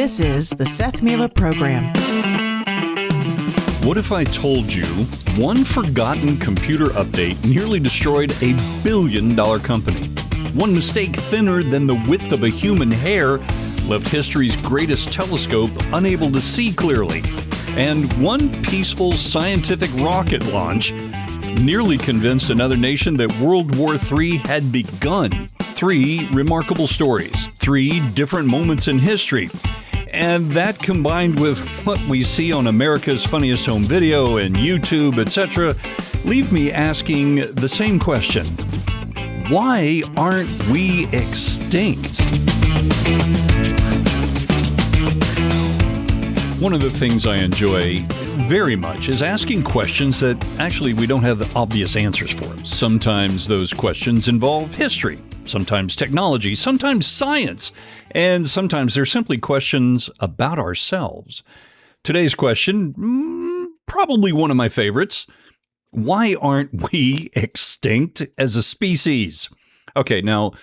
This is the Seth Mila Program. What if I told you one forgotten computer update nearly destroyed a billion-dollar company? One mistake thinner than the width of a human hair left history's greatest telescope unable to see clearly. And one peaceful scientific rocket launch nearly convinced another nation that World War III had begun. 3 remarkable stories, 3 different moments in history. And that combined with what we see on America's Funniest Home Video and YouTube, etc., leave me asking the same question. Why aren't we extinct? One of the things I enjoy very much is asking questions that actually we don't have the obvious answers for. Sometimes those questions involve history, sometimes technology, sometimes science, and sometimes they're simply questions about ourselves. Today's question, probably one of my favorites. Why aren't we extinct as a species? Okay, now,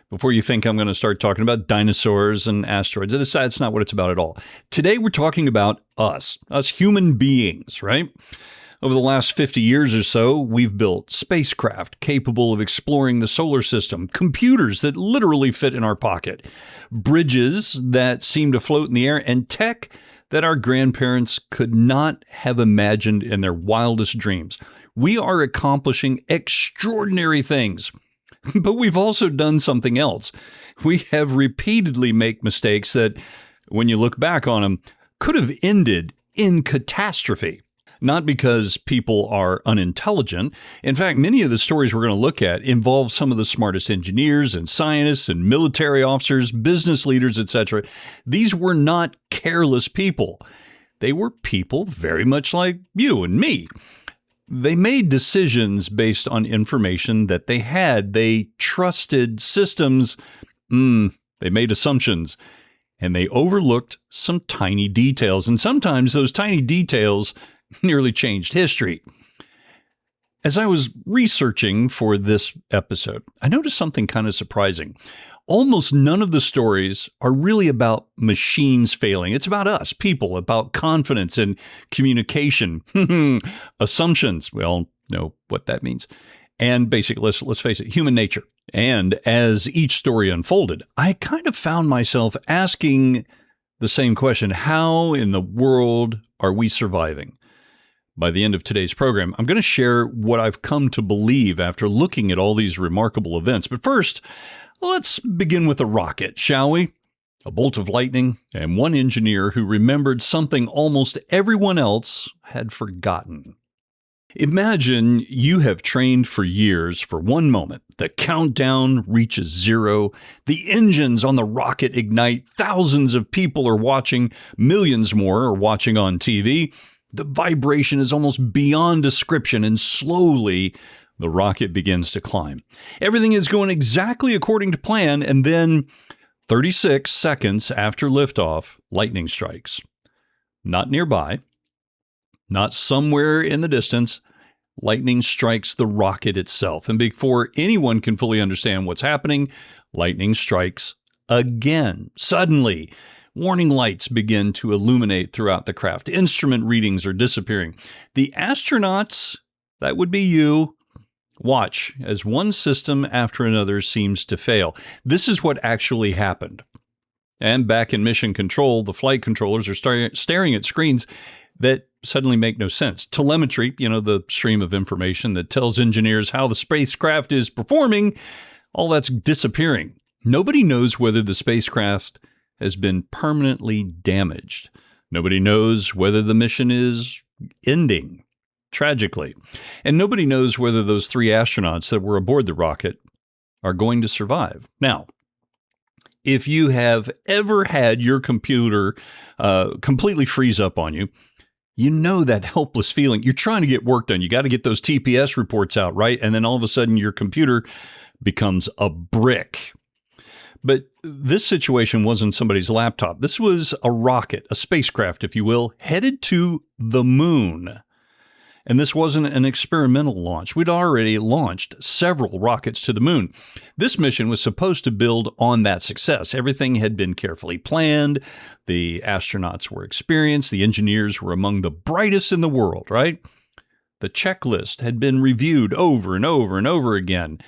before you think I'm going to start talking about dinosaurs and asteroids, that's not what it's about at all. Today we're talking about us human beings, right? Over the last 50 years or so, we've built spacecraft capable of exploring the solar system, computers that literally fit in our pocket, bridges that seem to float in the air, and tech that our grandparents could not have imagined in their wildest dreams. We are accomplishing extraordinary things. But we've also done something else. We have repeatedly made mistakes that, when you look back on them, could have ended in catastrophe. Not because people are unintelligent. In fact, many of the stories we're going to look at involve some of the smartest engineers and scientists and military officers, business leaders, etc. These were not careless people. They were people very much like you and me. They made decisions based on information that they had. They trusted systems. They made assumptions. And they overlooked some tiny details. And sometimes those tiny details nearly changed history. As I was researching for this episode, I noticed something kind of surprising. Almost none of the stories are really about machines failing. It's about us, people, about confidence and communication, assumptions. We all know what that means. And basically, let's face it, human nature. And as each story unfolded, I kind of found myself asking the same question: how in the world are we surviving? By the end of today's program, I'm going to share what I've come to believe after looking at all these remarkable events. But first, let's begin with a rocket, shall we? A bolt of lightning and one engineer who remembered something almost everyone else had forgotten. Imagine you have trained for years for one moment. The countdown reaches 0. The engines on the rocket ignite. Thousands of people are watching. Millions more are watching on TV. The vibration is almost beyond description, and slowly the rocket begins to climb. Everything is going exactly according to plan, and then 36 seconds after liftoff, lightning strikes. Not nearby, not somewhere in the distance. Lightning strikes the rocket itself. And before anyone can fully understand what's happening, lightning strikes again. Suddenly, warning lights begin to illuminate throughout the craft. Instrument readings are disappearing. The astronauts, that would be you, watch as one system after another seems to fail. This is what actually happened. And back in mission control, the flight controllers are staring at screens that suddenly make no sense. Telemetry, the stream of information that tells engineers how the spacecraft is performing, all that's disappearing. Nobody knows whether the spacecraft has been permanently damaged. Nobody knows whether the mission is ending, tragically. And nobody knows whether those 3 astronauts that were aboard the rocket are going to survive. Now, if you have ever had your computer completely freeze up on you, you know that helpless feeling. You're trying to get work done. You got to get those TPS reports out, right? And then all of a sudden your computer becomes a brick. But this situation wasn't somebody's laptop. This was a rocket, a spacecraft, if you will, headed to the moon. And this wasn't an experimental launch. We'd already launched several rockets to the moon. This mission was supposed to build on that success. Everything had been carefully planned. The astronauts were experienced. The engineers were among the brightest in the world, right? The checklist had been reviewed over and over and over again.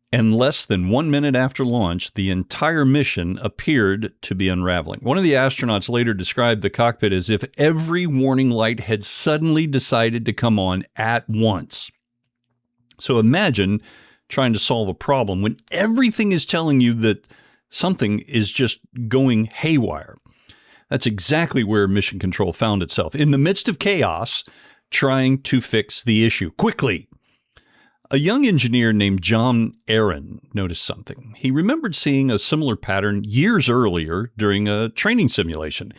And less than 1 minute after launch, the entire mission appeared to be unraveling. One of the astronauts later described the cockpit as if every warning light had suddenly decided to come on at once. So imagine trying to solve a problem when everything is telling you that something is just going haywire. That's exactly where Mission Control found itself, in the midst of chaos, trying to fix the issue quickly. A young engineer named John Aaron noticed something. He remembered seeing a similar pattern years earlier during a training simulation.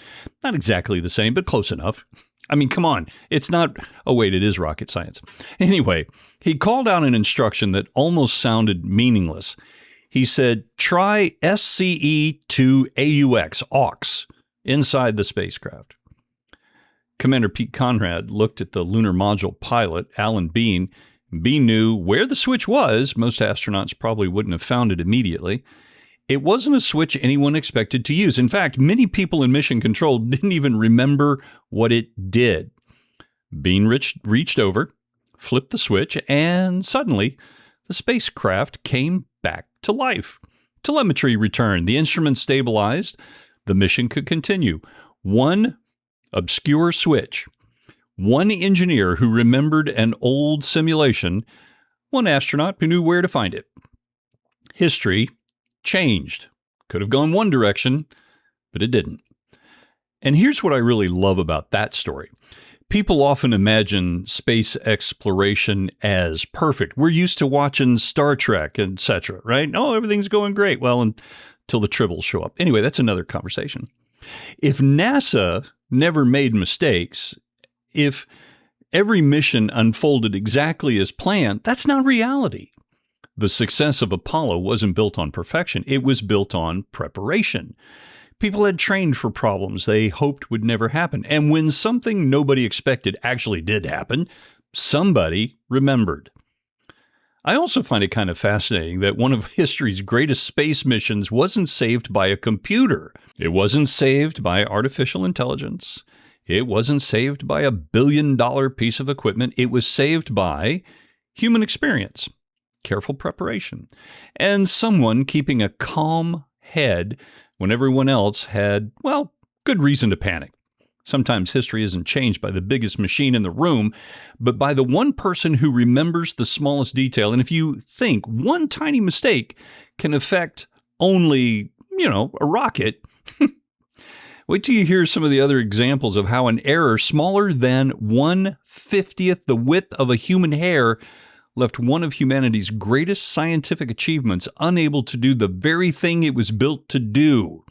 Not exactly the same, but close enough. I mean, come on. It's not... Oh, wait, it is rocket science. Anyway, he called out an instruction that almost sounded meaningless. He said, try SCE to AUX, inside the spacecraft. Commander Pete Conrad looked at the lunar module pilot, Alan Bean. Bean knew where the switch was. Most astronauts probably wouldn't have found it immediately. It wasn't a switch anyone expected to use. In fact, many people in Mission Control didn't even remember what it did. Bean reached over, flipped the switch, and suddenly the spacecraft came back to life. Telemetry returned. The instrument stabilized. The mission could continue. One obscure switch. One engineer who remembered an old simulation, one astronaut who knew where to find it. History changed. Could have gone one direction, but it didn't. And here's what I really love about that story. People often imagine space exploration as perfect. We're used to watching Star Trek, etc., right? Oh, everything's going great. Well, until the tribbles show up. Anyway, that's another conversation. If NASA never made mistakes, if every mission unfolded exactly as planned, that's not reality. The success of Apollo wasn't built on perfection. It was built on preparation. People had trained for problems they hoped would never happen. And when something nobody expected actually did happen, somebody remembered. I also find it kind of fascinating that one of history's greatest space missions wasn't saved by a computer. It wasn't saved by artificial intelligence. It wasn't saved by a billion-dollar piece of equipment. It was saved by human experience, careful preparation, and someone keeping a calm head when everyone else had, well, good reason to panic. Sometimes history isn't changed by the biggest machine in the room, but by the one person who remembers the smallest detail. And if you think one tiny mistake can affect only, a rocket, wait till you hear some of the other examples of how an error smaller than 1/50th the width of a human hair left one of humanity's greatest scientific achievements unable to do the very thing it was built to do.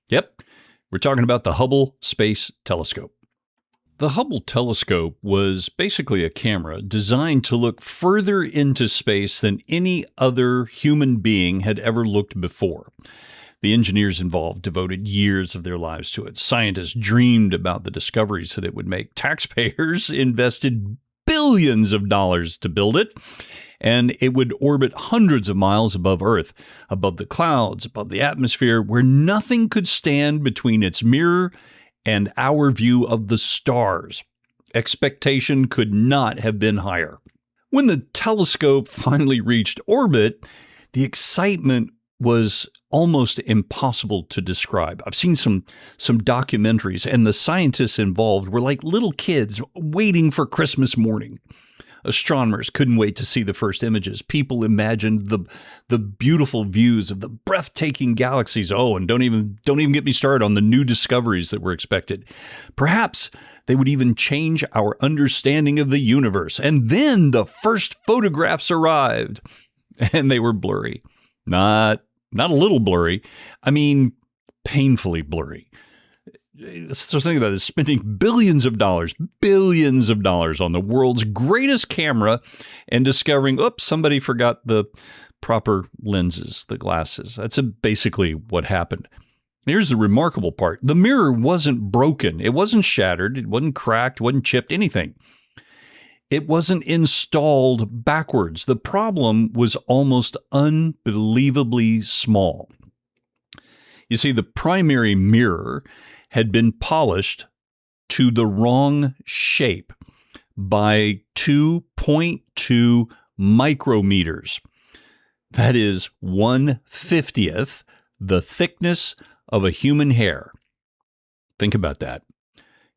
Yep, we're talking about the Hubble Space Telescope. The Hubble telescope was basically a camera designed to look further into space than any other human being had ever looked before. The engineers involved devoted years of their lives to it. Scientists dreamed about the discoveries that it would make. Taxpayers invested billions of dollars to build it, and it would orbit hundreds of miles above Earth, above the clouds, above the atmosphere, where nothing could stand between its mirror and our view of the stars. Expectation could not have been higher. When the telescope finally reached orbit, the excitement was almost impossible to describe. I've seen some documentaries, and the scientists involved were like little kids waiting for Christmas morning. Astronomers couldn't wait to see the first images. People imagined the beautiful views of the breathtaking galaxies. Oh, and don't even get me started on the new discoveries that were expected. Perhaps they would even change our understanding of the universe. And then the first photographs arrived, and they were blurry. Not a little blurry. I mean, painfully blurry. So think about this, spending billions of dollars on the world's greatest camera and discovering, oops, somebody forgot the proper lenses, the glasses. That's basically what happened. Here's the remarkable part. The mirror wasn't broken. It wasn't shattered. It wasn't cracked, wasn't chipped, anything. It wasn't installed backwards. The problem was almost unbelievably small. You see, the primary mirror had been polished to the wrong shape by 2.2 micrometers. That is 1/50th the thickness of a human hair. Think about that.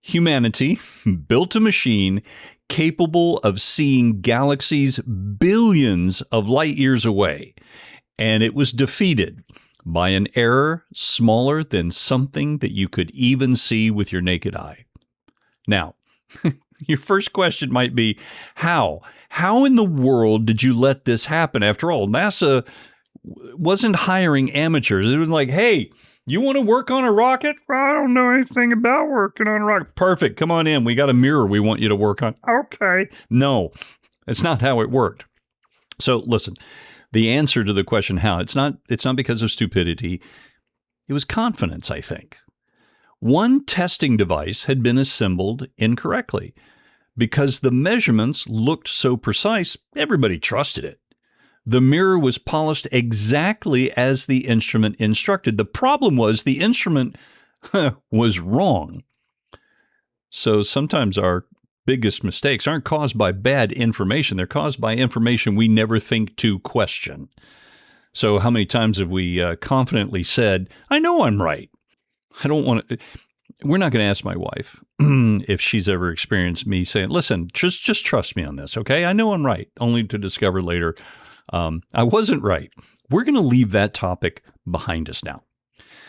Humanity built a machine capable of seeing galaxies billions of light years away, and it was defeated by an error smaller than something that you could even see with your naked eye. Now, your first question might be, how? How in the world did you let this happen? After all, NASA wasn't hiring amateurs. It was like, hey, you want to work on a rocket? I don't know anything about working on a rocket. Perfect. Come on in. We got a mirror we want you to work on. Okay. No, that's not how it worked. So listen, the answer to the question how, it's not because of stupidity. It was confidence, I think. One testing device had been assembled incorrectly. Because the measurements looked so precise, everybody trusted it. The mirror was polished exactly as the instrument instructed. The problem was the instrument was wrong. So sometimes our biggest mistakes aren't caused by bad information. They're caused by information we never think to question. So how many times have we confidently said, I know I'm right. I don't want to. We're not going to ask my wife if she's ever experienced me saying, listen, just trust me on this, okay? I know I'm right, only to discover later I wasn't right. We're going to leave that topic behind us now.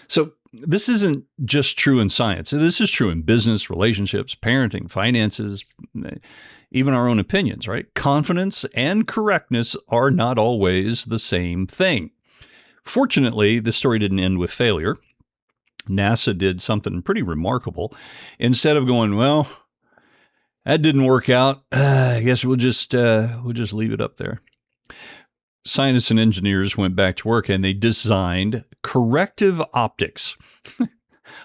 So this isn't just true in science. This is true in business, relationships, parenting, finances, even our own opinions, right? Confidence and correctness are not always the same thing. Fortunately, this story didn't end with failure. NASA did something pretty remarkable. Instead of going, well, that didn't work out, I guess we'll just leave it up there. Scientists and engineers went back to work and they designed corrective optics,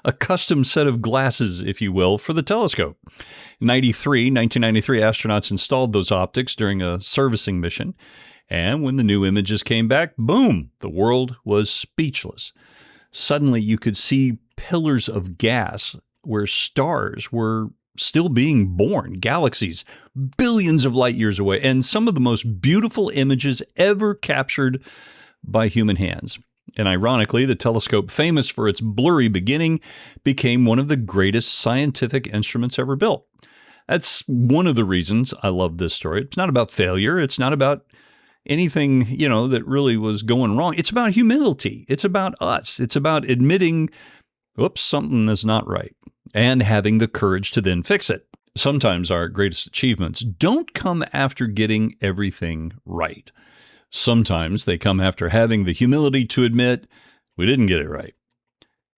a custom set of glasses, if you will, for the telescope. In 1993, astronauts installed those optics during a servicing mission. And when the new images came back, boom, the world was speechless. Suddenly you could see pillars of gas where stars were still being born, galaxies billions of light years away, and some of the most beautiful images ever captured by human hands. And ironically, the telescope, famous for its blurry beginning, became one of the greatest scientific instruments ever built. That's one of the reasons I love this story. It's not about failure. It's not about anything, that really was going wrong. It's about humility. It's about us. It's about admitting, oops, something is not right, and having the courage to then fix it. Sometimes our greatest achievements don't come after getting everything right. Sometimes they come after having the humility to admit we didn't get it right.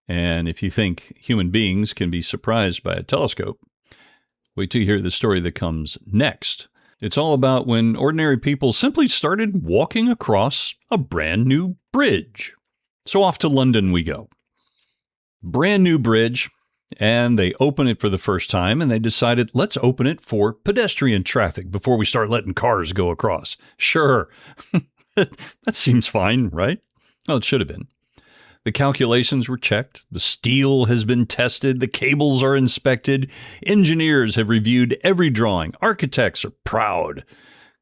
And if you think human beings can be surprised by a telescope, wait till you hear the story that comes next. It's all about when ordinary people simply started walking across a brand new bridge. So off to London we go. Brand new bridge, and they open it for the first time, and they decided, let's open it for pedestrian traffic before we start letting cars go across. Sure, that seems fine, right? Well, it should have been. The calculations were checked, the steel has been tested, the cables are inspected, engineers have reviewed every drawing, architects are proud.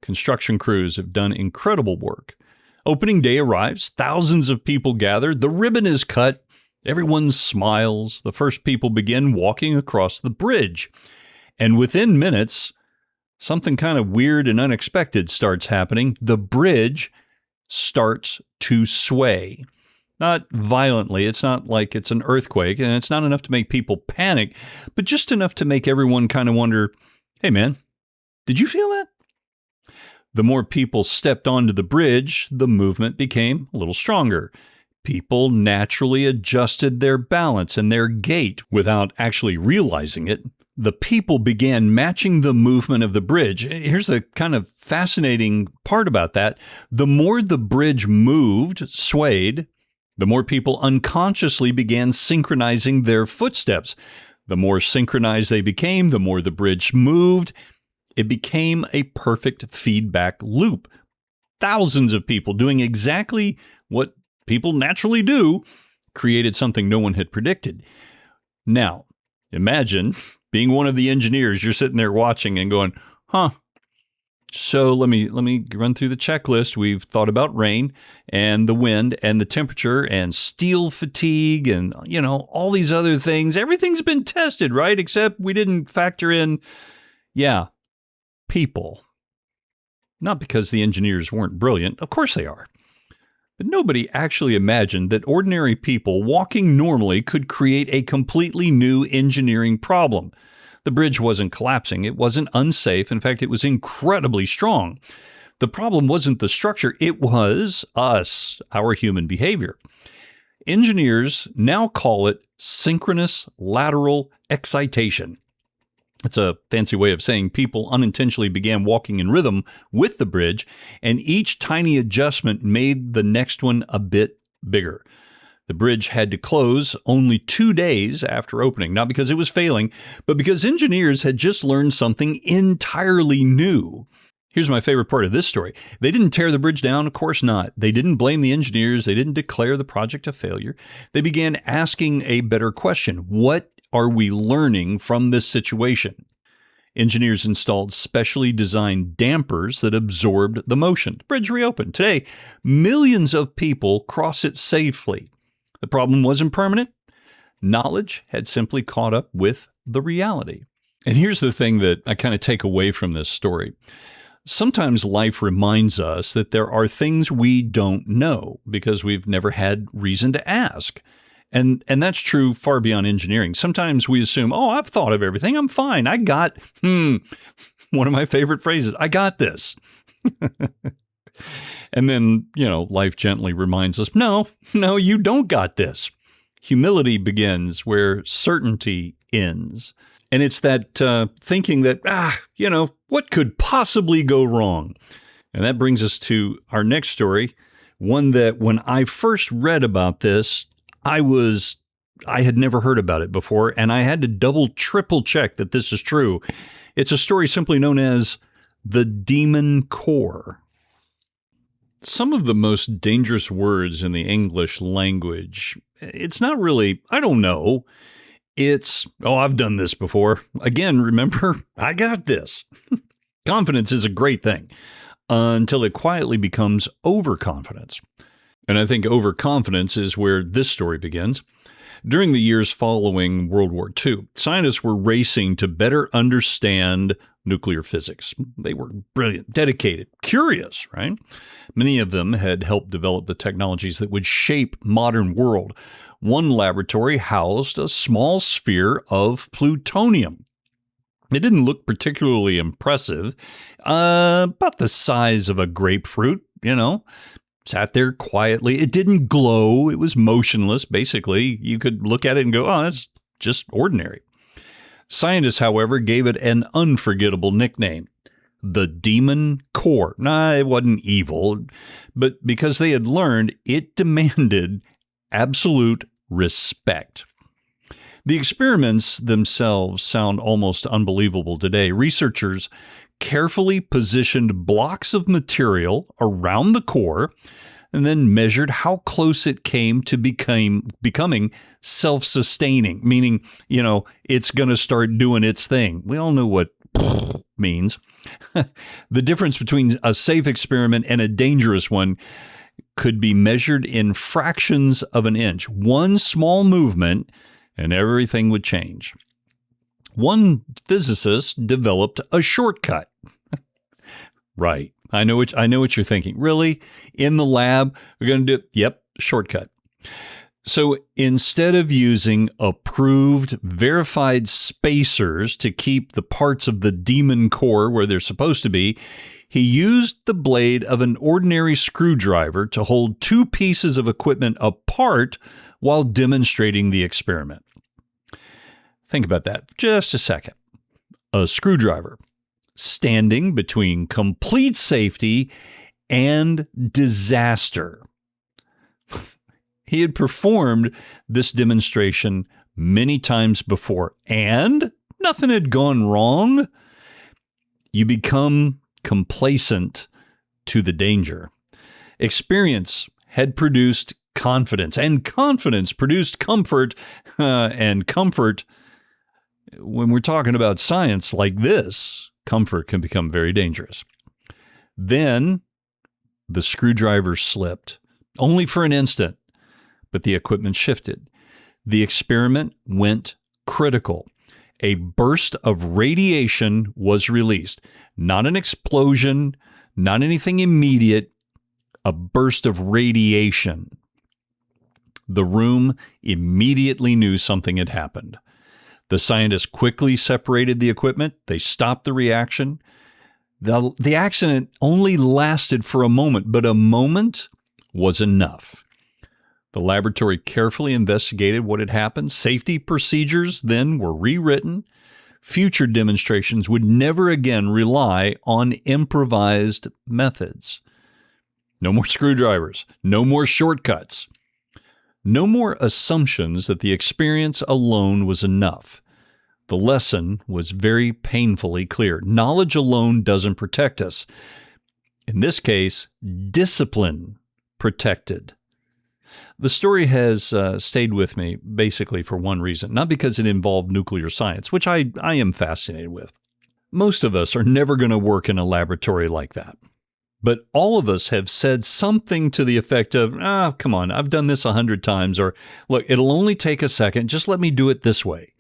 Construction crews have done incredible work. Opening day arrives, thousands of people gather, the ribbon is cut, everyone smiles, the first people begin walking across the bridge. And within minutes, something kind of weird and unexpected starts happening. The bridge starts to sway. Not violently, it's not like it's an earthquake, and it's not enough to make people panic, but just enough to make everyone kind of wonder, hey man, did you feel that? The more people stepped onto the bridge, the movement became a little stronger. People naturally adjusted their balance and their gait without actually realizing it. The people began matching the movement of the bridge. Here's the kind of fascinating part about that. The more the bridge moved, swayed, the more people unconsciously began synchronizing their footsteps. The more synchronized they became, the more the bridge moved. It became a perfect feedback loop. Thousands of people doing exactly what people naturally do created something no one had predicted. Now, imagine being one of the engineers. You're sitting there watching and going, so let me run through the checklist. We've thought about rain and the wind and the temperature and steel fatigue and, all these other things. Everything's been tested, right? Except we didn't factor in, people. Not because the engineers weren't brilliant. Of course they are. But nobody actually imagined that ordinary people walking normally could create a completely new engineering problem. The bridge wasn't collapsing. It wasn't unsafe. In fact, it was incredibly strong. The problem wasn't the structure. It was us, our human behavior. Engineers now call it synchronous lateral excitation. It's a fancy way of saying people unintentionally began walking in rhythm with the bridge, and each tiny adjustment made the next one a bit bigger. The bridge had to close only 2 days after opening, not because it was failing, but because engineers had just learned something entirely new. Here's my favorite part of this story. They didn't tear the bridge down, of course not. They didn't blame the engineers. They didn't declare the project a failure. They began asking a better question. What are we learning from this situation? Engineers installed specially designed dampers that absorbed the motion. The bridge reopened. Today, millions of people cross it safely. The problem wasn't permanent. Knowledge had simply caught up with the reality. And here's the thing that I kind of take away from this story. Sometimes life reminds us that there are things we don't know because we've never had reason to ask. And that's true far beyond engineering. Sometimes we assume, I've thought of everything. I'm fine. I got, one of my favorite phrases, I got this. And then, life gently reminds us, no, you don't got this. Humility begins where certainty ends. And it's that thinking that, what could possibly go wrong? And that brings us to our next story, one that when I first read about this, I had never heard about it before, and I had to triple check that this is true. It's a story simply known as the Demon Core. Some of the most dangerous words in the English language, it's not really, I don't know. It's, I've done this before. Again, remember, I got this. Confidence is a great thing until it quietly becomes overconfidence. And I think overconfidence is where this story begins. During the years following World War II, scientists were racing to better understand nuclear physics. They were brilliant, dedicated, curious, right? Many of them had helped develop the technologies that would shape modern world. One laboratory housed a small sphere of plutonium. It didn't look particularly impressive, about the size of a grapefruit, Sat there quietly. It didn't glow. It was motionless. Basically, you could look at it and go, that's just ordinary. Scientists, however, gave it an unforgettable nickname, the Demon Core. It wasn't evil, but because they had learned, it demanded absolute respect. The experiments themselves sound almost unbelievable today. Researchers carefully positioned blocks of material around the core and then measured how close it came to becoming self-sustaining, meaning, it's going to start doing its thing. We all know what means. The difference between a safe experiment and a dangerous one could be measured in fractions of an inch. One small movement and everything would change. One physicist developed a shortcut. Right. I know what you're thinking. Really? In the lab, we're going to do, yep, shortcut. So instead of using approved, verified spacers to keep the parts of the Demon Core where they're supposed to be, he used the blade of an ordinary screwdriver to hold two pieces of equipment apart while demonstrating the experiment. Think about that just a second. A screwdriver standing between complete safety and disaster. He had performed this demonstration many times before, and nothing had gone wrong. You become complacent to the danger. Experience had produced confidence, and confidence produced comfort, and comfort, when we're talking about science like this, comfort can become very dangerous. Then the screwdriver slipped, only for an instant, but the equipment shifted. The experiment went critical. A burst of radiation was released. Not an explosion, not anything immediate, a burst of radiation. The room immediately knew something had happened. The scientists quickly separated the equipment. They stopped the reaction. The accident only lasted for a moment, but a moment was enough. The laboratory carefully investigated what had happened. Safety procedures then were rewritten. Future demonstrations would never again rely on improvised methods. No more screwdrivers. No more shortcuts. No more assumptions that the experience alone was enough. The lesson was very painfully clear. Knowledge alone doesn't protect us. In this case, discipline protected. The story has stayed with me basically for one reason, not because it involved nuclear science, which I am fascinated with. Most of us are never going to work in a laboratory like that. But all of us have said something to the effect of, come on, I've done this 100 times, or look, it'll only take a second, just let me do it this way.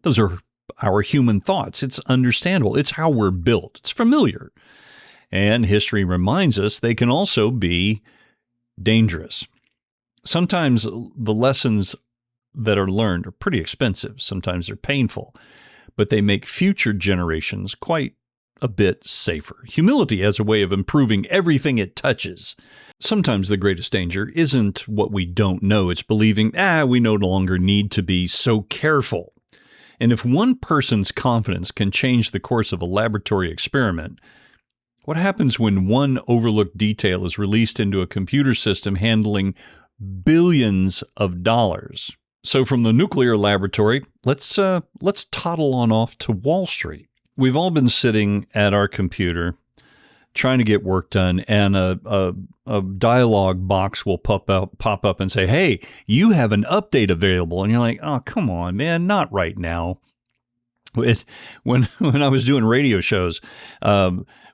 Those are our human thoughts. It's understandable. It's how we're built. It's familiar. And history reminds us they can also be dangerous. Sometimes the lessons that are learned are pretty expensive. Sometimes they're painful, but they make future generations quite a bit safer. Humility has a way of improving everything it touches. Sometimes the greatest danger isn't what we don't know. It's believing, we no longer need to be so careful. And if one person's confidence can change the course of a laboratory experiment, what happens when one overlooked detail is released into a computer system handling billions of dollars? So from the nuclear laboratory, let's toddle on off to Wall Street. We've all been sitting at our computer trying to get work done, and a dialog box will pop up and say, hey, you have an update available. And you're like, oh, come on, man, not right now. When I was doing radio shows,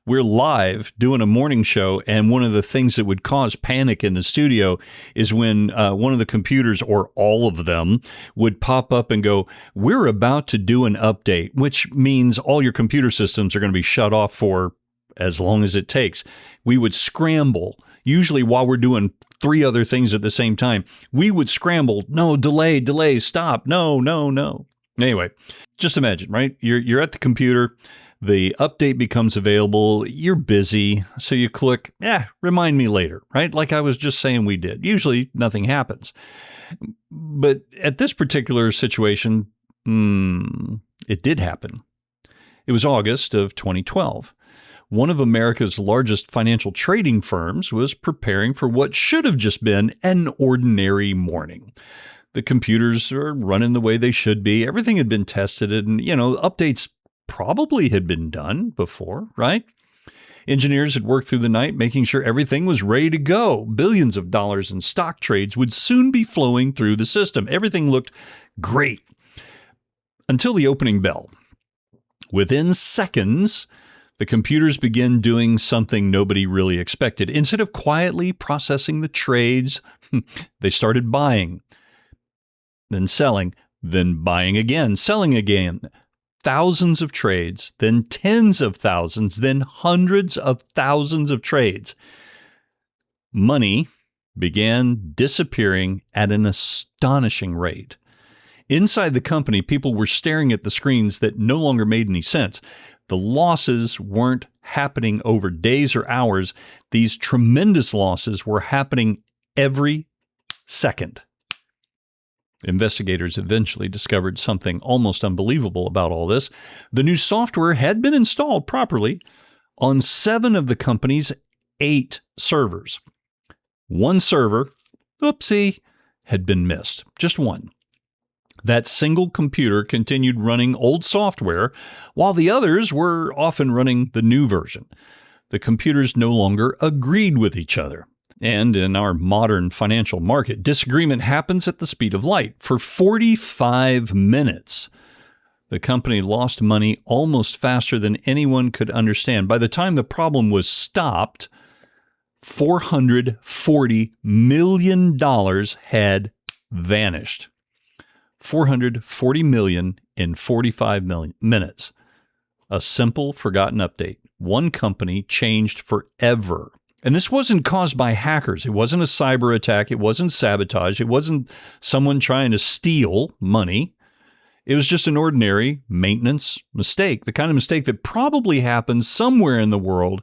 we're live doing a morning show, and one of the things that would cause panic in the studio is when one of the computers, or all of them, would pop up and go, we're about to do an update, which means all your computer systems are going to be shut off for as long as it takes. We would scramble, usually while we're doing 3 other things at the same time. We would scramble, no, delay, stop, no. Anyway, just imagine, right? You're at the computer. The update becomes available. You're busy, so you click, remind me later, right? Like I was just saying we did. Usually nothing happens. But at this particular situation, it did happen. It was August of 2012. One of America's largest financial trading firms was preparing for what should have just been an ordinary morning. The computers are running the way they should be. Everything had been tested, and, updates probably had been done before, right? Engineers had worked through the night making sure everything was ready to go. Billions of dollars in stock trades would soon be flowing through the system. Everything looked great until the opening bell. Within seconds, the computers began doing something nobody really expected. Instead of quietly processing the trades, they started buying, then selling, then buying again, selling again. Thousands of trades, then tens of thousands, then hundreds of thousands of trades. Money began disappearing at an astonishing rate. Inside the company, people were staring at the screens that no longer made any sense. The losses weren't happening over days or hours. These tremendous losses were happening every second. Investigators eventually discovered something almost unbelievable about all this. The new software had been installed properly on 7 of the company's 8 servers. One server, oopsie, had been missed. Just one. That single computer continued running old software while the others were often running the new version. The computers no longer agreed with each other. And in our modern financial market, disagreement happens at the speed of light. For 45 minutes, the company lost money almost faster than anyone could understand. By the time the problem was stopped, $440 million had vanished. $440 million in 45 minutes. A simple, forgotten update. One company changed forever. And this wasn't caused by hackers. It wasn't a cyber attack. It wasn't sabotage. It wasn't someone trying to steal money. It was just an ordinary maintenance mistake, the kind of mistake that probably happens somewhere in the world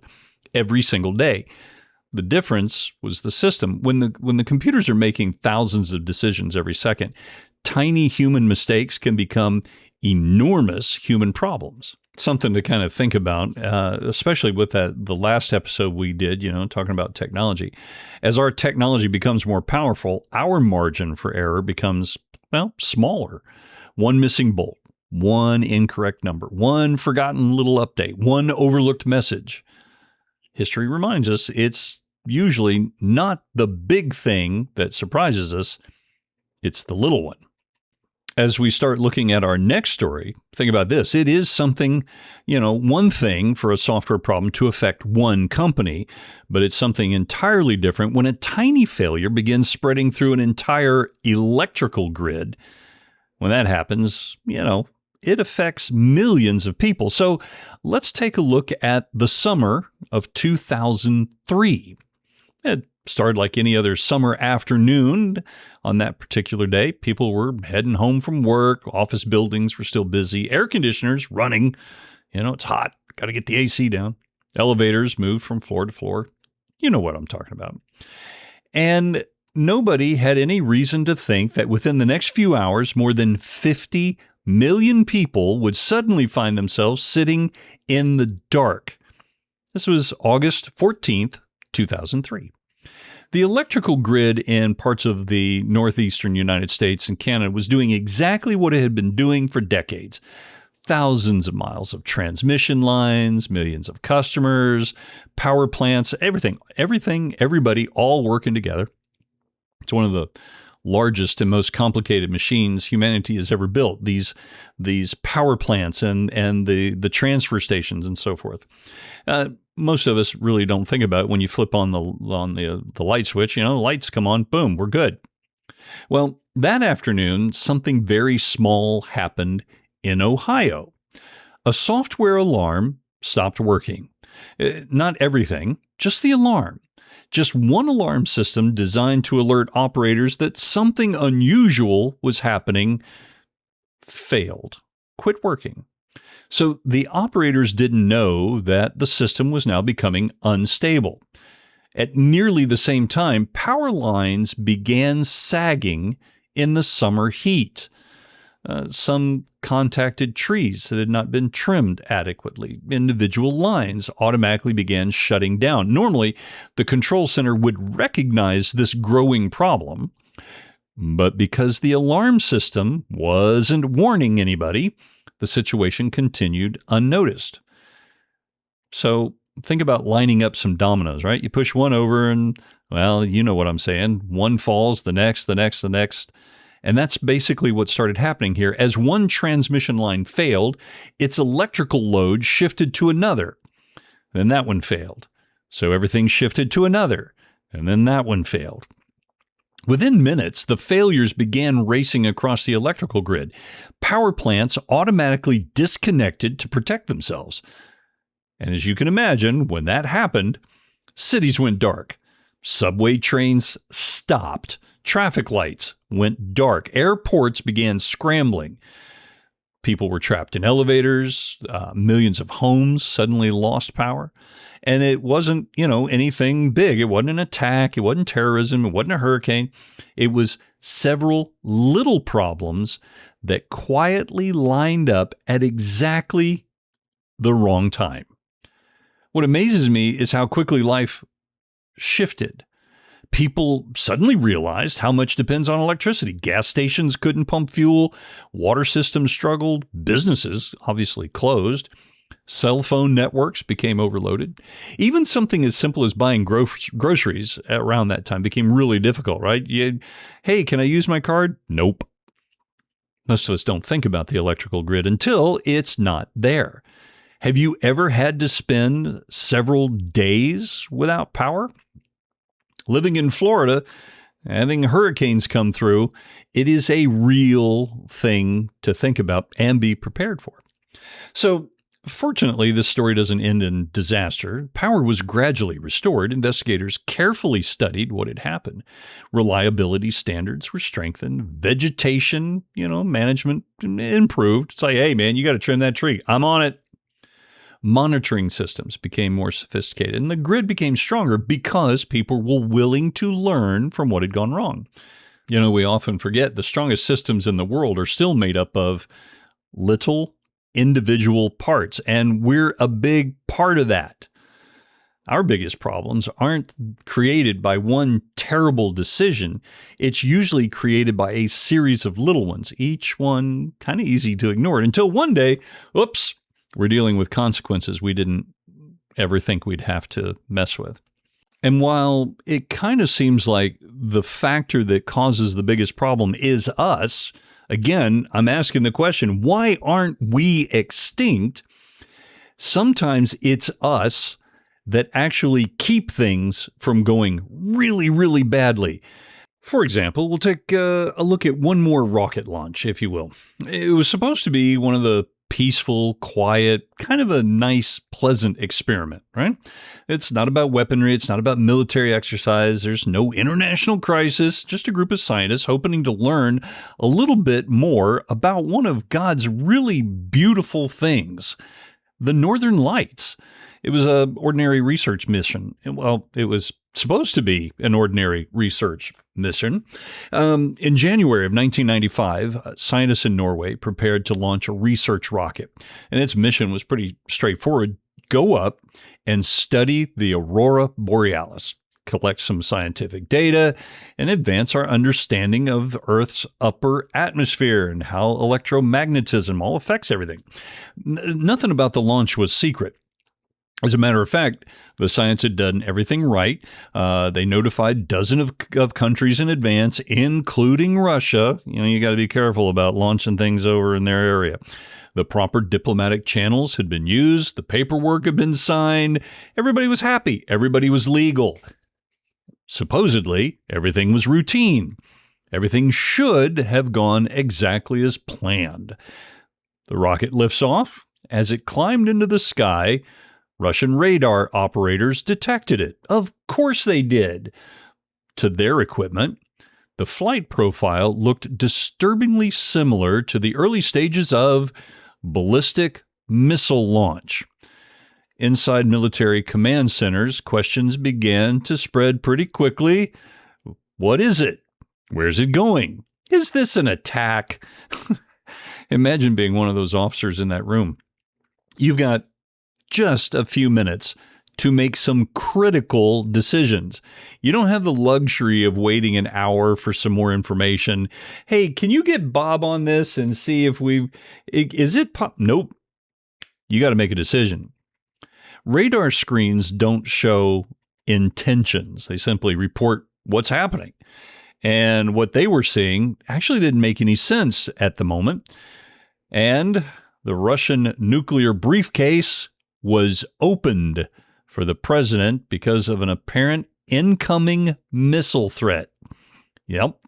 every single day. The difference was the system. When the computers are making thousands of decisions every second, tiny human mistakes can become enormous human problems. Something to kind of think about, especially with the last episode we did, talking about technology. As our technology becomes more powerful, our margin for error becomes, smaller. One missing bolt, one incorrect number, one forgotten little update, one overlooked message. History reminds us it's usually not the big thing that surprises us, it's the little one. As we start looking at our next story, think about this. It is something, one thing for a software problem to affect one company, but it's something entirely different when a tiny failure begins spreading through an entire electrical grid. When that happens, it affects millions of people. So let's take a look at the summer of 2003. It started like any other summer afternoon. On that particular day, people were heading home from work. Office buildings were still busy. Air conditioners running. It's hot. Got to get the AC down. Elevators moved from floor to floor. You know what I'm talking about. And nobody had any reason to think that within the next few hours, more than 50 million people would suddenly find themselves sitting in the dark. This was August 14th, 2003. The electrical grid in parts of the northeastern United States and Canada was doing exactly what it had been doing for decades. Thousands of miles of transmission lines, millions of customers, power plants, everybody all working together. It's one of the largest and most complicated machines humanity has ever built, these power plants and the transfer stations and so forth. Most of us really don't think about it when you flip on the light switch. The lights come on, boom, we're good. Well, that afternoon, something very small happened in Ohio. A software alarm stopped working. Not everything, just the alarm. Just one alarm system designed to alert operators that something unusual was happening failed, quit working. So the operators didn't know that the system was now becoming unstable. At nearly the same time, power lines began sagging in the summer heat. Some contacted trees that had not been trimmed adequately. Individual lines automatically began shutting down. Normally, the control center would recognize this growing problem, but because the alarm system wasn't warning anybody, the situation continued unnoticed. So think about lining up some dominoes, right? You push one over and, you know what I'm saying. One falls, the next. And that's basically what started happening here. As one transmission line failed, its electrical load shifted to another. Then that one failed. So everything shifted to another. And then that one failed. Within minutes, the failures began racing across the electrical grid. Power plants automatically disconnected to protect themselves. And as you can imagine, when that happened, cities went dark. Subway trains stopped. Traffic lights went dark. Airports began scrambling. People were trapped in elevators. Millions of homes suddenly lost power. And it wasn't, anything big. It wasn't an attack. It wasn't terrorism. It wasn't a hurricane. It was several little problems that quietly lined up at exactly the wrong time. What amazes me is how quickly life shifted. People suddenly realized how much depends on electricity. Gas stations couldn't pump fuel. Water systems struggled. Businesses obviously closed. Cell phone networks became overloaded. Even something as simple as buying groceries around that time became really difficult, right? Hey, can I use my card? Nope. Most of us don't think about the electrical grid until it's not there. Have you ever had to spend several days without power? Living in Florida, having hurricanes come through, it is a real thing to think about and be prepared for. So, fortunately, this story doesn't end in disaster. Power was gradually restored. Investigators carefully studied what had happened. Reliability standards were strengthened. Vegetation, management improved. It's like, hey, man, you got to trim that tree. I'm on it. Monitoring systems became more sophisticated, and the grid became stronger because people were willing to learn from what had gone wrong. We often forget the strongest systems in the world are still made up of little individual parts, and we're a big part of that. Our biggest problems aren't created by one terrible decision. It's usually created by a series of little ones, each one kind of easy to ignore until one day, oops, we're dealing with consequences we didn't ever think we'd have to mess with. And while it kind of seems like the factor that causes the biggest problem is us, again, I'm asking the question, why aren't we extinct? Sometimes it's us that actually keep things from going really, really badly. For example, we'll take a look at one more rocket launch, if you will. It was supposed to be one of the peaceful, quiet, kind of a nice, pleasant experiment, right? It's not about weaponry. It's not about military exercise. There's no international crisis, just a group of scientists hoping to learn a little bit more about one of God's really beautiful things, the Northern Lights. It was an ordinary research mission. Well, it was supposed to be an ordinary research mission. In January of 1995, scientists in Norway prepared to launch a research rocket. And its mission was pretty straightforward. Go up and study the aurora borealis, collect some scientific data, and advance our understanding of Earth's upper atmosphere and how electromagnetism all affects everything. Nothing about the launch was secret. As a matter of fact, the science had done everything right. They notified dozens of countries in advance, including Russia. You got to be careful about launching things over in their area. The proper diplomatic channels had been used. The paperwork had been signed. Everybody was happy. Everybody was legal. Supposedly, everything was routine. Everything should have gone exactly as planned. The rocket lifts off. As it climbed into the sky, Russian radar operators detected it. Of course they did. To their equipment, the flight profile looked disturbingly similar to the early stages of ballistic missile launch. Inside military command centers, questions began to spread pretty quickly. What is it? Where's it going? Is this an attack? Imagine being one of those officers in that room. You've got just a few minutes to make some critical decisions. You don't have the luxury of waiting an hour for some more information. Hey, can you get Bob on this and see if Nope. You got to make a decision. Radar screens don't show intentions. They simply report what's happening. And what they were seeing actually didn't make any sense at the moment. And the Russian nuclear briefcase was opened for the president because of an apparent incoming missile threat. Yep.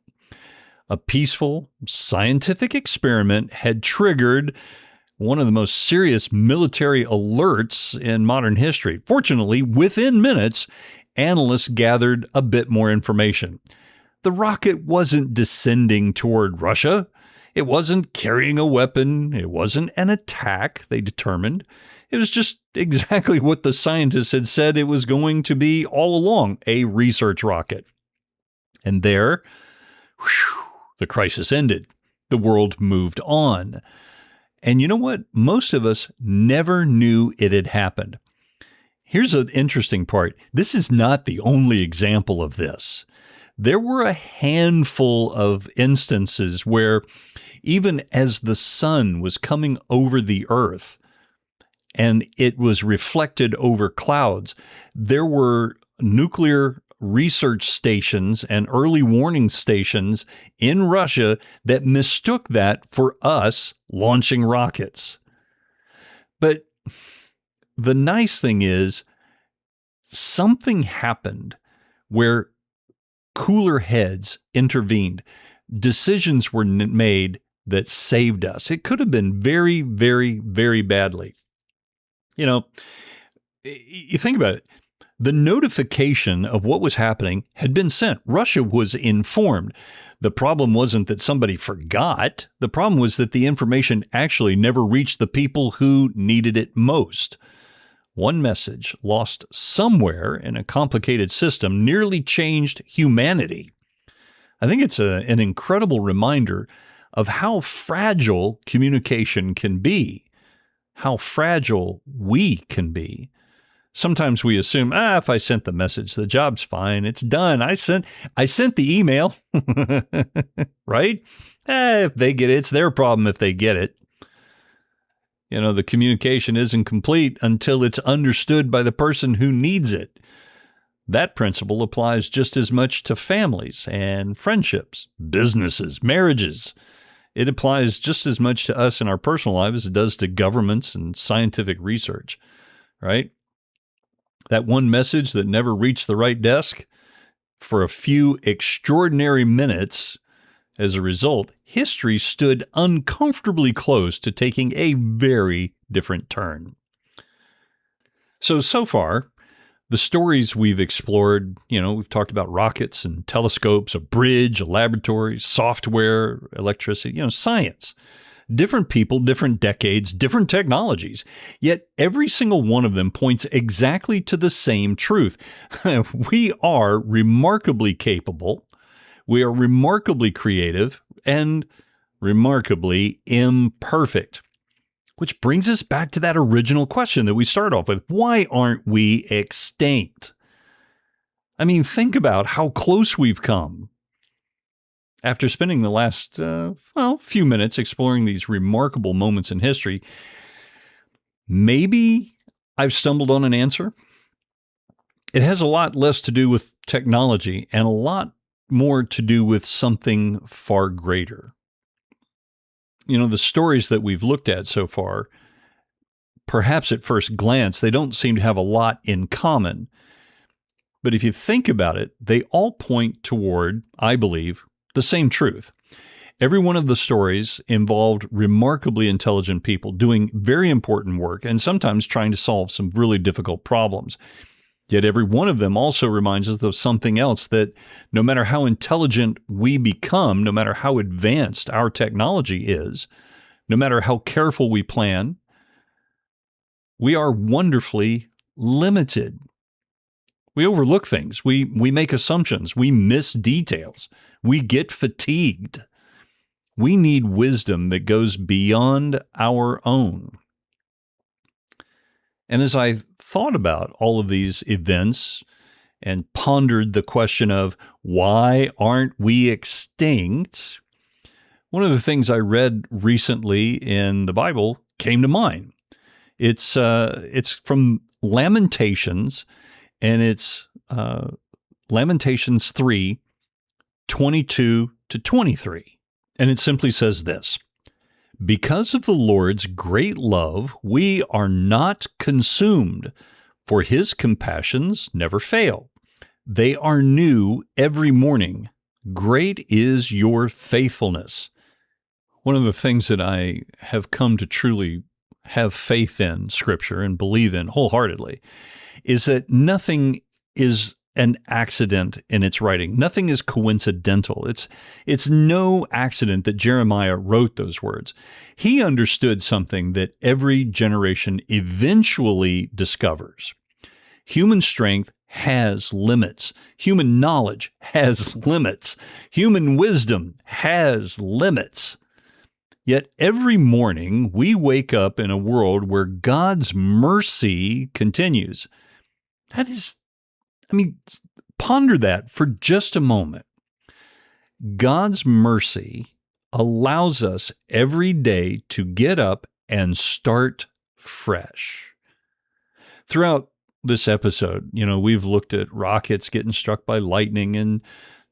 A peaceful scientific experiment had triggered one of the most serious military alerts in modern history. Fortunately, within minutes, analysts gathered a bit more information. The rocket wasn't descending toward Russia. It wasn't carrying a weapon. It wasn't an attack, they determined. It was just exactly what the scientists had said it was going to be all along, a research rocket. And there, the crisis ended. The world moved on. And you know what? Most of us never knew it had happened. Here's an interesting part. This is not the only example of this. there were a handful of instances where even as the sun was coming over the earth and it was reflected over clouds, there were nuclear research stations and early warning stations in Russia that mistook that for us launching rockets. But the nice thing is, something happened where cooler heads intervened. Decisions were made that saved us. It could have been very, very, very badly. You know, you think about it. The notification of what was happening had been sent. Russia was informed. The problem wasn't that somebody forgot. The problem was that the information actually never reached the people who needed it most. One message lost somewhere in a complicated system nearly changed humanity. I think it's an incredible reminder of how fragile communication can be, how fragile we can be. Sometimes we assume, if I sent the message, the job's fine. It's done. I sent the email, right? If they get it, it's their problem if they get it. You know, the communication isn't complete until it's understood by the person who needs it. That principle applies just as much to families and friendships, businesses, marriages. It applies just as much to us in our personal lives as it does to governments and scientific research, right? That one message that never reached the right desk, for a few extraordinary minutes, as a result, history stood uncomfortably close to taking a very different turn. So far, the stories we've explored, we've talked about rockets and telescopes, a bridge, a laboratory, software, electricity, science. Different people, different decades, different technologies. Yet every single one of them points exactly to the same truth. We are remarkably capable. We are remarkably creative and remarkably imperfect. Which brings us back to that original question that we started off with. Why aren't we extinct? I mean, think about how close we've come. After spending the last, few minutes exploring these remarkable moments in history, maybe I've stumbled on an answer. It has a lot less to do with technology and a lot more to do with something far greater. The stories that we've looked at so far, perhaps at first glance, they don't seem to have a lot in common. But if you think about it, they all point toward, I believe, the same truth. Every one of the stories involved remarkably intelligent people doing very important work and sometimes trying to solve some really difficult problems. Yet every one of them also reminds us of something else, that no matter how intelligent we become, no matter how advanced our technology is, no matter how careful we plan, we are wonderfully limited. We overlook things. We make assumptions. We miss details. We get fatigued. We need wisdom that goes beyond our own. And as I thought about all of these events and pondered the question of why aren't we extinct, one of the things I read recently in the Bible came to mind. It's from Lamentations, and it's Lamentations 3:22-23. And it simply says this: "Because of the Lord's great love, we are not consumed, for his compassions never fail. They are new every morning. Great is your faithfulness." One of the things that I have come to truly have faith in Scripture and believe in wholeheartedly is that nothing is an accident in its writing. Nothing is coincidental. It's no accident that Jeremiah wrote those words. He understood something that every generation eventually discovers. Human strength has limits. Human knowledge has limits. Human wisdom has limits. Yet every morning we wake up in a world where God's mercy continues. Ponder that for just a moment. God's mercy allows us every day to get up and start fresh. Throughout this episode, we've looked at rockets getting struck by lightning and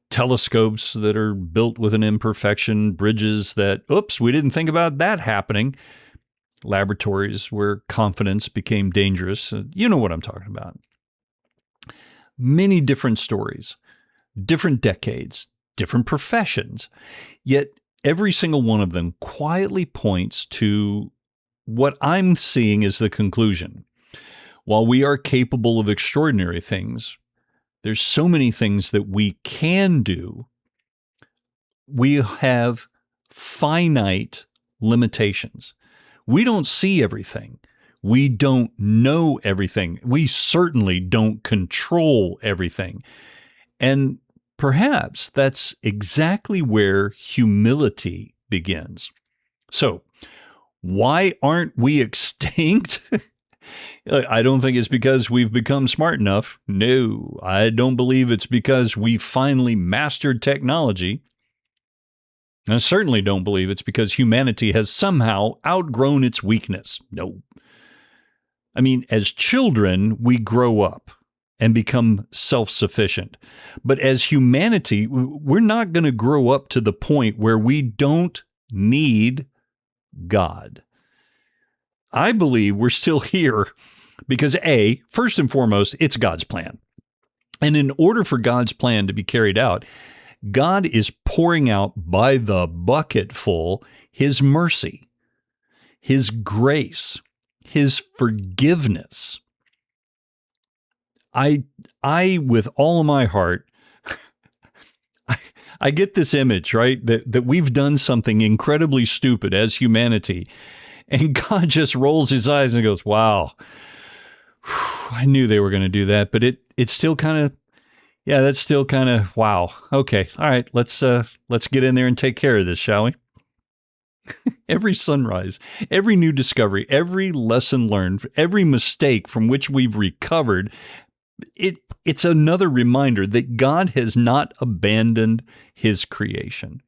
telescopes that are built with an imperfection, bridges that, oops, we didn't think about that happening, laboratories where confidence became dangerous. You know what I'm talking about. Many different stories, different decades, different professions, yet every single one of them quietly points to what I'm seeing as the conclusion. While we are capable of extraordinary things, there's so many things that we can do. We have finite limitations. We don't see everything. We don't know everything. We certainly don't control everything. And perhaps that's exactly where humility begins. So, why aren't we extinct? I don't think it's because we've become smart enough. No, I don't believe it's because we finally mastered technology. I certainly don't believe it's because humanity has somehow outgrown its weakness. No. I mean, as children, we grow up and become self-sufficient. But as humanity, we're not going to grow up to the point where we don't need God. I believe we're still here because first and foremost, it's God's plan. And in order for God's plan to be carried out, God is pouring out by the bucketful His mercy, His grace, His forgiveness. I with all of my heart, I get this image, right? That we've done something incredibly stupid as humanity. And God just rolls His eyes and goes, wow, I knew they were going to do that. But it's still kind of, that's still kind of, wow. Okay. All right. Let's get in there and take care of this, shall we? Every sunrise, every new discovery, every lesson learned, every mistake from which we've recovered, it's another reminder that God has not abandoned His creation.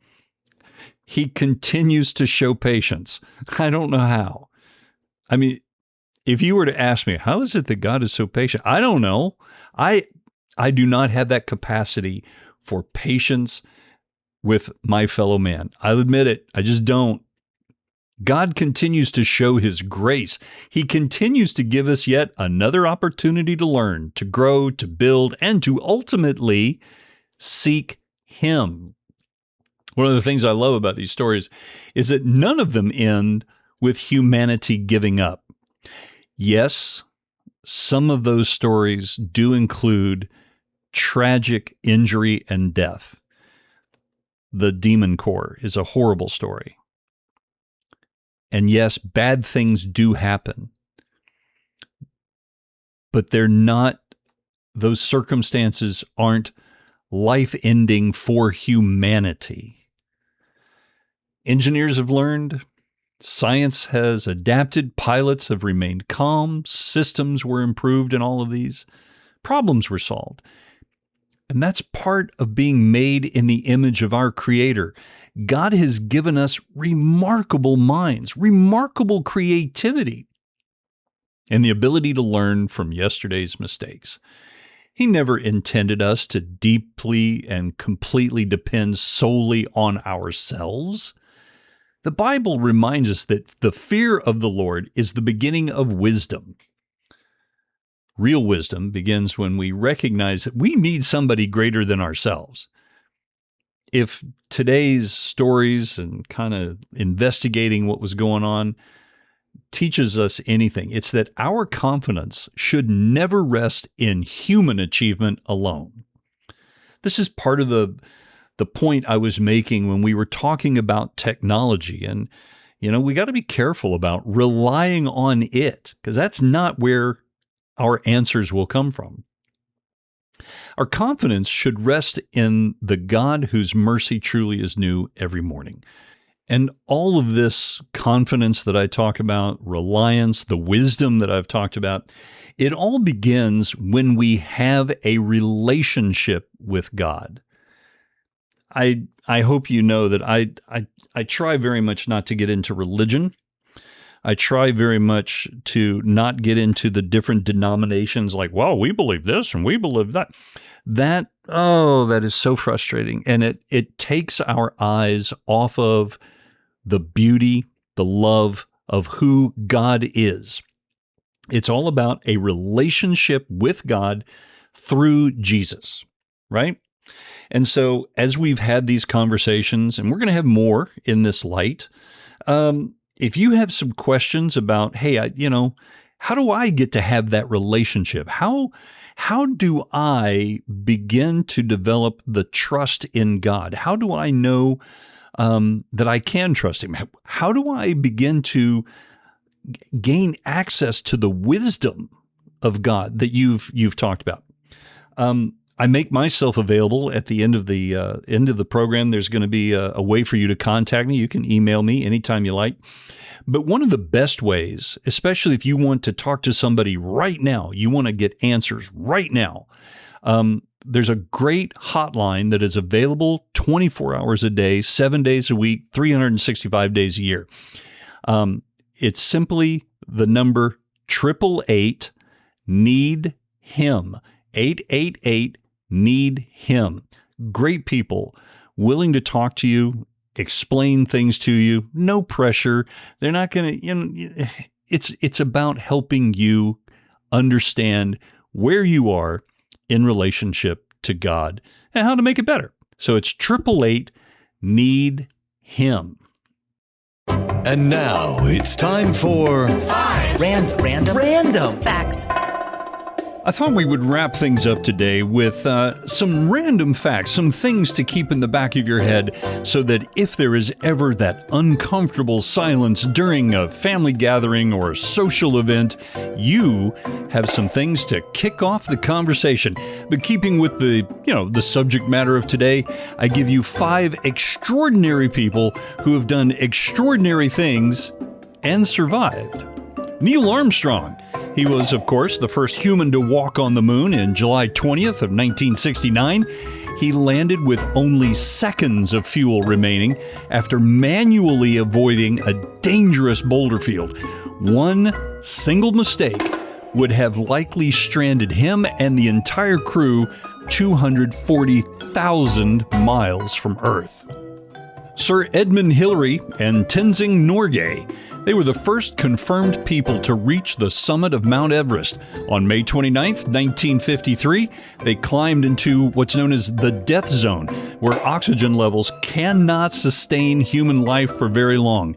He continues to show patience. I don't know how. I mean, if you were to ask me, how is it that God is so patient? I don't know. I do not have that capacity for patience with my fellow man. I'll admit it. I just don't. God continues to show His grace. He continues to give us yet another opportunity to learn, to grow, to build, and to ultimately seek Him. One of the things I love about these stories is that none of them end with humanity giving up. Yes, some of those stories do include tragic injury and death. The Demon Corps is a horrible story. And yes, bad things do happen. But those circumstances aren't life-ending for humanity. Engineers have learned, science has adapted, pilots have remained calm, systems were improved in all of these, problems were solved. And that's part of being made in the image of our Creator. God has given us remarkable minds, remarkable creativity, and the ability to learn from yesterday's mistakes. He never intended us to deeply and completely depend solely on ourselves. The Bible reminds us that the fear of the Lord is the beginning of wisdom. Real wisdom begins when we recognize that we need somebody greater than ourselves. If today's stories and kind of investigating what was going on teaches us anything, it's that our confidence should never rest in human achievement alone. This is part of the point I was making when we were talking about technology. And, we got to be careful about relying on it, because that's not where our answers will come from. Our confidence should rest in the God whose mercy truly is new every morning. And all of this confidence that I talk about, reliance, the wisdom that I've talked about, it all begins when we have a relationship with God. I hope you know that I try very much not to get into religion. I try very much to not get into the different denominations like, well, we believe this and we believe that. That is so frustrating. And it takes our eyes off of the beauty, the love of who God is. It's all about a relationship with God through Jesus, right? And so as we've had these conversations, and we're going to have more in this light, if you have some questions about, hey, how do I get to have that relationship? How do I begin to develop the trust in God? How do I know that I can trust Him? How do I begin to gain access to the wisdom of God that you've talked about? I make myself available at the end of the program. There's going to be a way for you to contact me. You can email me anytime you like. But one of the best ways, especially if you want to talk to somebody right now, you want to get answers right now, there's a great hotline that is available 24 hours a day, 7 days a week, 365 days a year. It's simply the number 888-NEED-HIM, 888-NEED-HIM. Great people willing to talk to you, explain things to you, no pressure. They're not going to, it's about helping you understand where you are in relationship to God and how to make it better. So it's 888-NEED-HIM. And now it's time for 5 random facts. I thought we would wrap things up today with some random facts, some things to keep in the back of your head so that if there is ever that uncomfortable silence during a family gathering or a social event, you have some things to kick off the conversation. But keeping with the subject matter of today, I give you 5 extraordinary people who have done extraordinary things and survived. Neil Armstrong. He was, of course, the first human to walk on the moon in July 20th of 1969. He landed with only seconds of fuel remaining after manually avoiding a dangerous boulder field. One single mistake would have likely stranded him and the entire crew 240,000 miles from Earth. Sir Edmund Hillary and Tenzing Norgay. They were the first confirmed people to reach the summit of Mount Everest. On May 29, 1953, they climbed into what's known as the death zone, where oxygen levels cannot sustain human life for very long.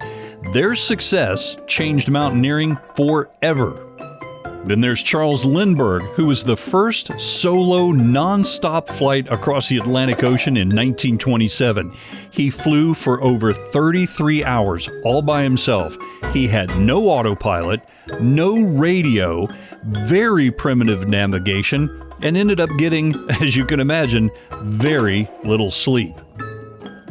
Their success changed mountaineering forever. Then there's Charles Lindbergh, who was the first solo non-stop flight across the Atlantic Ocean in 1927. He flew for over 33 hours all by himself. He had no autopilot, no radio, very primitive navigation, and ended up getting, as you can imagine, very little sleep.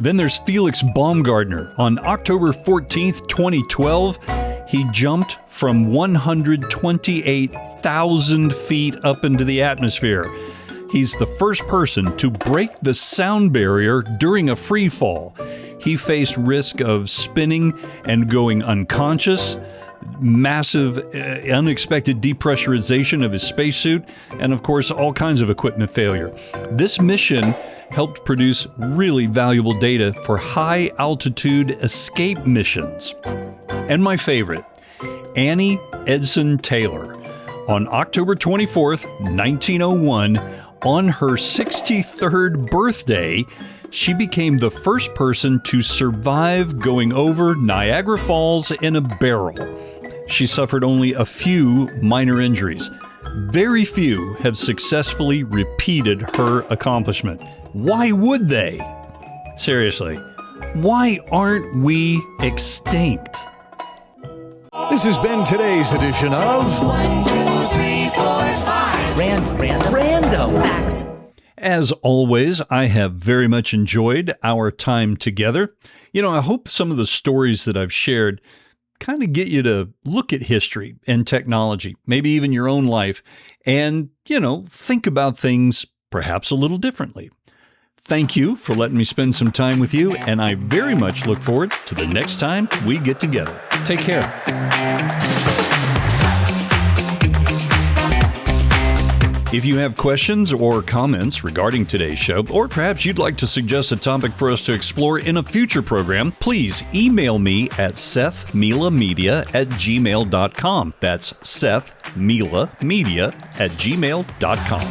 Then there's Felix Baumgartner. On October 14th, 2012, he jumped from 128,000 feet up into the atmosphere. He's the first person to break the sound barrier during a free fall. He faced risk of spinning and going unconscious, massive, unexpected depressurization of his spacesuit, and of course, all kinds of equipment failure. This mission helped produce really valuable data for high-altitude escape missions. And my favorite, Annie Edson Taylor. On October 24th, 1901, on her 63rd birthday, she became the first person to survive going over Niagara Falls in a barrel. She suffered only a few minor injuries. Very few have successfully repeated her accomplishment. Why would they? Seriously, why aren't we extinct? This has been today's edition of 1, 2, 3, 4, 5 random Facts. As always, I have very much enjoyed our time together. I hope some of the stories that I've shared kind of get you to look at history and technology, maybe even your own life, and, think about things perhaps a little differently. Thank you for letting me spend some time with you, and I very much look forward to the next time we get together. Take care. If you have questions or comments regarding today's show, or perhaps you'd like to suggest a topic for us to explore in a future program, please email me at sethmilamedia@gmail.com. That's sethmilamedia@gmail.com.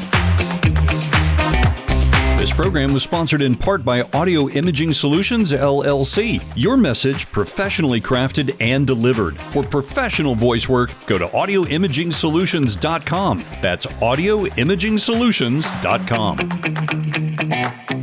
This program was sponsored in part by Audio Imaging Solutions, LLC. Your message professionally crafted and delivered. For professional voice work, go to audioimigingsolutions.com. That's audioimigingsolutions.com.